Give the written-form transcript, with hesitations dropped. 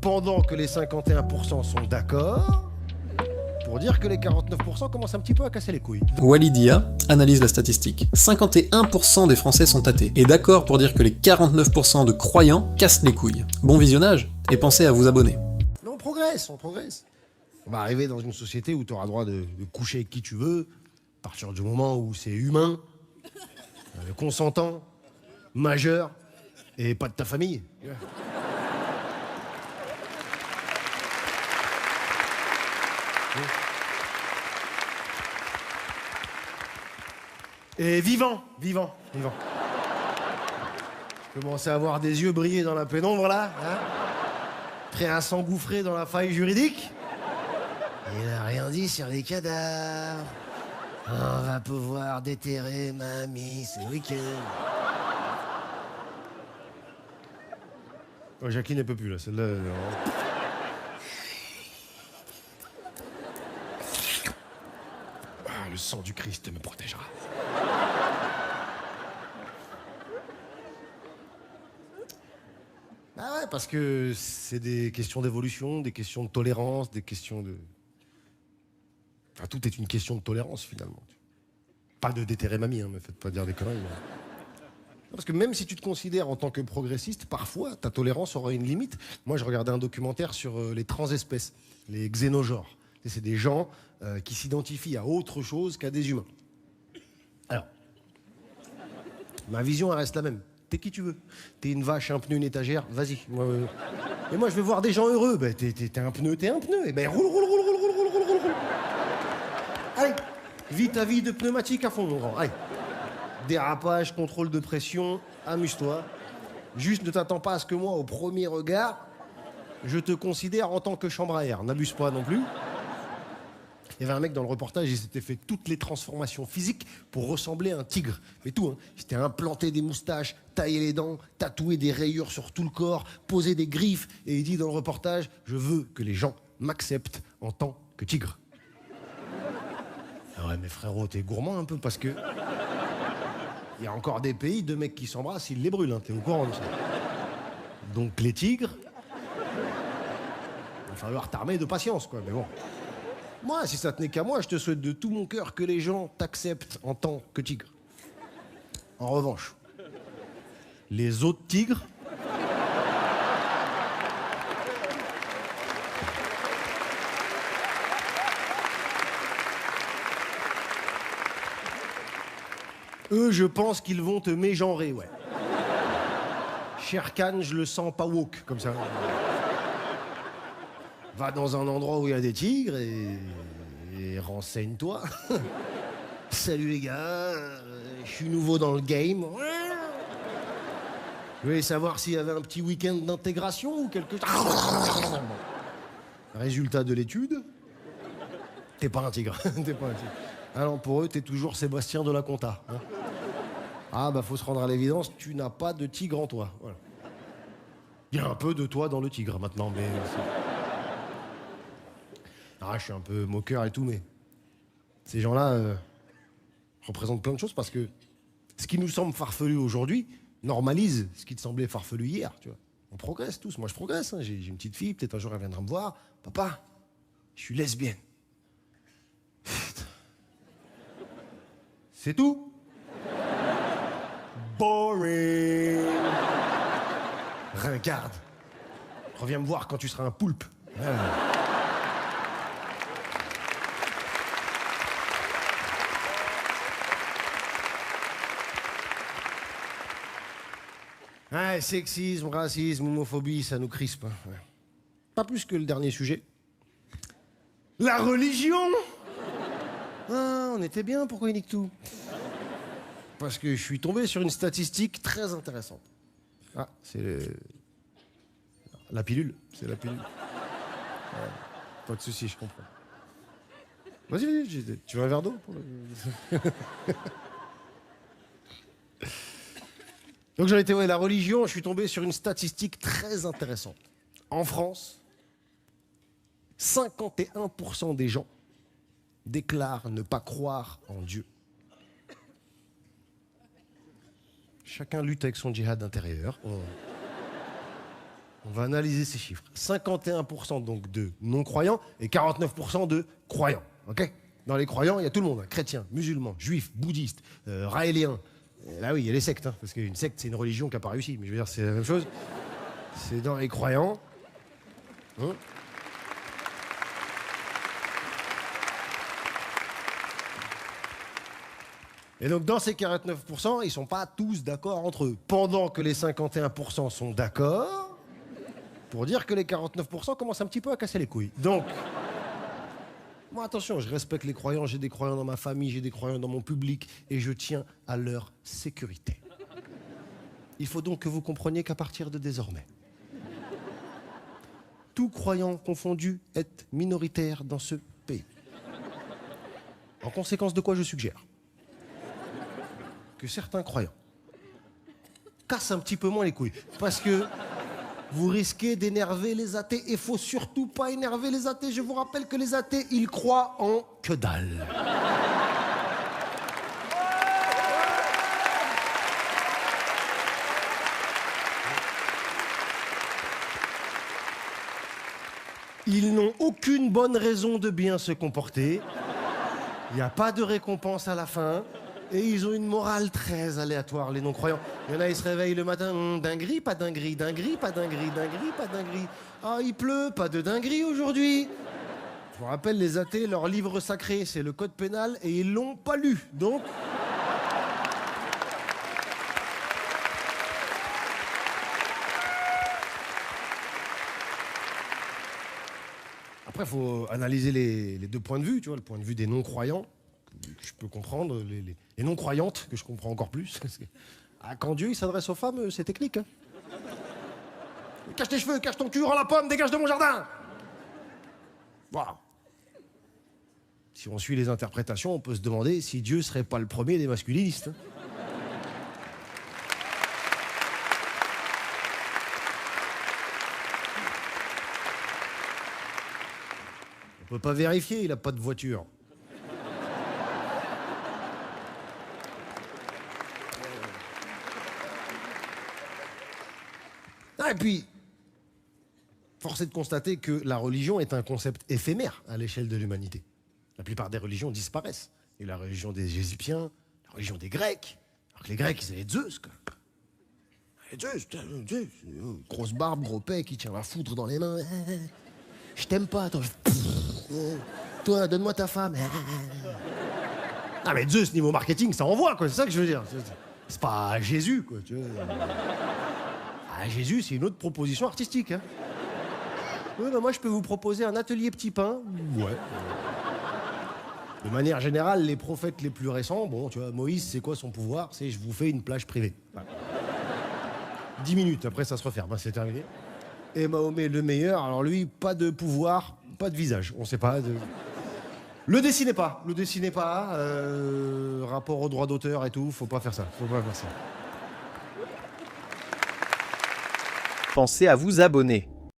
Pendant que les 51% sont d'accord pour dire que les 49% commencent un petit peu à casser les couilles. Walidia analyse la statistique. 51% des Français sont athées, et d'accord pour dire que les 49% de croyants cassent les couilles. Bon visionnage, et pensez à vous abonner. Mais on progresse, on progresse. On va arriver dans une société où tu auras le droit de coucher avec qui tu veux, à partir du moment où c'est humain, consentant, majeur, et pas de ta famille. Et vivant. Je commence à avoir des yeux briller dans la pénombre, là. Hein, prêt à s'engouffrer dans la faille juridique. Il n'a rien dit sur les cadavres. On va pouvoir déterrer mamie ce week-end. Oh, Jacqueline ne peut plus, là. Celle-là... Le sang du Christ me protégera. Ah ouais, parce que c'est des questions d'évolution, des questions de tolérance, des questions de... Enfin, tout est une question de tolérance, finalement. Pas de déterrer mamie, hein, me faites pas dire des conneries. Parce que même si tu te considères en tant que progressiste, parfois, ta tolérance aura une limite. Moi, je regardais un documentaire sur les transespèces, les xénogenres. Et c'est des gens qui s'identifient à autre chose qu'à des humains. Alors, ma vision, elle reste la même. T'es qui tu veux. T'es une vache, un pneu, une étagère, vas-y. Et moi, je veux voir des gens heureux. Ben, t'es un pneu, t'es un pneu. Et ben, roule. Allez, vis ta vie de pneumatique à fond, mon grand. Allez. Dérapage, contrôle de pression, amuse-toi. Juste ne t'attends pas à ce que moi, au premier regard, je te considère en tant que chambre à air. N'abuse pas non plus. Il y avait un mec dans le reportage, il s'était fait toutes les transformations physiques pour ressembler à un tigre. Mais tout, hein. Il s'était implanté des moustaches, taillé les dents, tatoué des rayures sur tout le corps, posé des griffes. Et il dit dans le reportage, je veux que les gens m'acceptent en tant que tigre. Ah ouais, mais frérot, t'es gourmand un peu parce que... Il y a encore des pays, deux mecs qui s'embrassent, ils les brûlent, hein. T'es au courant de ça. Donc les tigres... Il va falloir t'armer de patience, quoi, mais bon... Moi, si ça tenait qu'à moi, je te souhaite de tout mon cœur que les gens t'acceptent en tant que tigre. En revanche, les autres tigres... Eux, je pense qu'ils vont te mégenrer, ouais. Shere Khan, je le sens pas woke, comme ça. Va dans un endroit où il y a des tigres et renseigne-toi. Salut les gars, je suis nouveau dans le game. Je voulais savoir s'il y avait un petit week-end d'intégration ou quelque chose. Résultat de l'étude, t'es pas un tigre. T'es pas un tigre. Alors pour eux, t'es toujours Sébastien de la Conta. Hein. Ah bah faut se rendre à l'évidence, tu n'as pas de tigre en toi. Voilà. Il y a un peu de toi dans le tigre maintenant, mais... Ah, je suis un peu moqueur et tout, mais ces gens-là représentent plein de choses parce que ce qui nous semble farfelu aujourd'hui normalise ce qui te semblait farfelu hier, tu vois. On progresse tous, moi je progresse, hein. J'ai une petite fille, peut-être un jour elle viendra me voir. Papa, je suis lesbienne. Putain. C'est tout. Boring. Ringarde. Reviens me voir quand tu seras un poulpe. Ouais, sexisme, racisme, homophobie, ça nous crispe. Hein. Ouais. Pas plus que le dernier sujet. La religion. Ah, on était bien, pourquoi il nique tout? Parce que je suis tombé sur une statistique très intéressante. Ah, c'est la pilule, c'est la pilule. Pas de soucis, je comprends. Vas-y, tu veux un verre d'eau pour le... Donc j'en étais, ouais, la religion, je suis tombé sur une statistique très intéressante. En France, 51% des gens déclarent ne pas croire en Dieu. Chacun lutte avec son djihad intérieur. On va analyser ces chiffres. 51% donc de non-croyants et 49% de croyants. Ok ? Dans les croyants, il y a tout le monde. Hein, chrétiens, musulmans, juifs, bouddhistes, raéliens. Et là oui, il y a les sectes. Hein, parce qu'une secte, c'est une religion qui n'a pas réussi. Mais je veux dire, c'est la même chose. C'est dans les croyants. Hein ? Et donc dans ces 49%, ils ne sont pas tous d'accord entre eux. Pendant que les 51% sont d'accord, pour dire que les 49% commencent un petit peu à casser les couilles. Donc, moi attention, je respecte les croyants, j'ai des croyants dans ma famille, j'ai des croyants dans mon public, et je tiens à leur sécurité. Il faut donc que vous compreniez qu'à partir de désormais, tout croyant confondu est minoritaire dans ce pays. En conséquence de quoi je suggère que certains croyants cassent un petit peu moins les couilles. Parce que vous risquez d'énerver les athées. Et il faut surtout pas énerver les athées. Je vous rappelle que les athées, ils croient en que dalle. Ils n'ont aucune bonne raison de bien se comporter. Il n'y a pas de récompense à la fin. Et ils ont une morale très aléatoire, les non-croyants. Il y en a, ils se réveillent le matin, dinguerie, pas dinguerie, dinguerie, pas dinguerie, dinguerie, pas dinguerie. Ah, il pleut, pas de dinguerie aujourd'hui. Je vous rappelle, les athées, leur livre sacré, c'est le code pénal, et ils l'ont pas lu. Donc... Après, il faut analyser les deux points de vue, tu vois, le point de vue des non-croyants, que je peux comprendre, les non-croyantes, que je comprends encore plus. Parce que, quand Dieu il s'adresse aux femmes, c'est technique. Hein. Cache tes cheveux, cache ton cul, rends la pomme, dégage de mon jardin. Voilà. Si on suit les interprétations, on peut se demander si Dieu serait pas le premier des masculinistes. Hein. On peut pas vérifier, il a pas de voiture. Et puis, force est de constater que la religion est un concept éphémère à l'échelle de l'humanité. La plupart des religions disparaissent. Et la religion des Égyptiens, la religion des Grecs. Alors que les Grecs, ils avaient Zeus, quoi. Zeus, grosse barbe, gros pec, qui tient la foudre dans les mains. Je t'aime pas, toi. Toi, donne-moi ta femme. Ah mais Zeus, niveau marketing, ça envoie, quoi. C'est ça que je veux dire. C'est pas Jésus, quoi. Tu vois. Ah, Jésus, c'est une autre proposition artistique. Hein. Oui, bah moi, je peux vous proposer un atelier petit pain. Ouais. De manière générale, les prophètes les plus récents, bon, tu vois, Moïse, c'est quoi son pouvoir? C'est je vous fais une plage privée. Voilà. 10 minutes, après ça se referme, hein, c'est terminé. Et Mahomet, le meilleur, alors lui, pas de pouvoir, pas de visage. On sait pas. Le dessinez pas, rapport au droit d'auteur et tout, faut pas faire ça. Pensez à vous abonner.